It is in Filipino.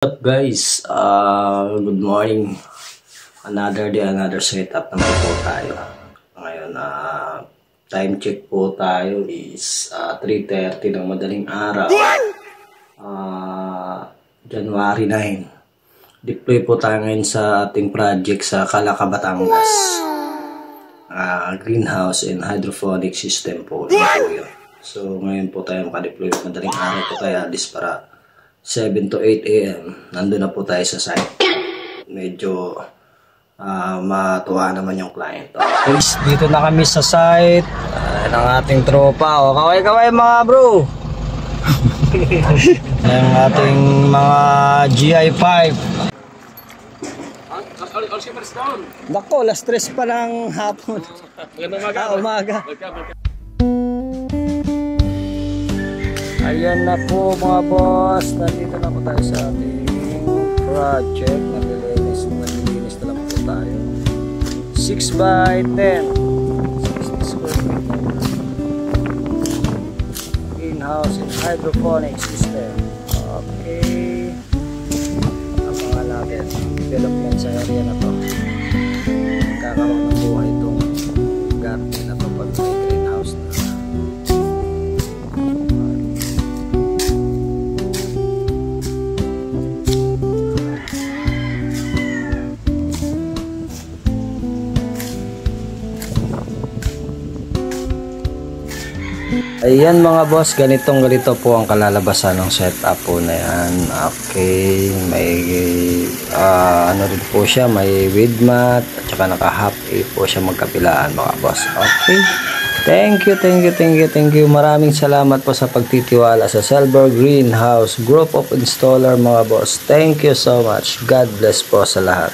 Up guys, good morning. Another day, another setup naman po tayo. Ngayon, time check po tayo is 3:30 ng madaling araw. January 9. Deploy po tayo ngayon sa ating project sa Calaca, Batangas. Greenhouse and hydroponic system po. So ngayon po tayo makadeploy. Madaling araw po tayo alis para 7 to 8 a.m. Nandun na po tayo sa site. Medyo matuwa naman yung client. Okay, dito na kami sa site ng ating tropa. O, kaway-kaway mga bro. Ang ating mga GI5. Nako, last stress pa ng hapon. Umaga. Ayan na po mga boss, nandito na po tayo sa ating project. Nalilinis na lang po tayo. 6x10 60 square feet greenhouse and hydroponic system. Okay, ang mga natin development sa area na to. Kakaroon ng buhay itong garden na to pag may greenhouse na. Ayan mga boss, ganito po ang kalalabasan ng setup po na yan. Okay, may ano rin po siya, may with mat at saka naka half A po siya magkapilaan mga boss. Okay, thank you. Maraming salamat po sa pagtitiwala sa Silver Greenhouse Group of Installer mga boss. Thank you so much. God bless po sa lahat.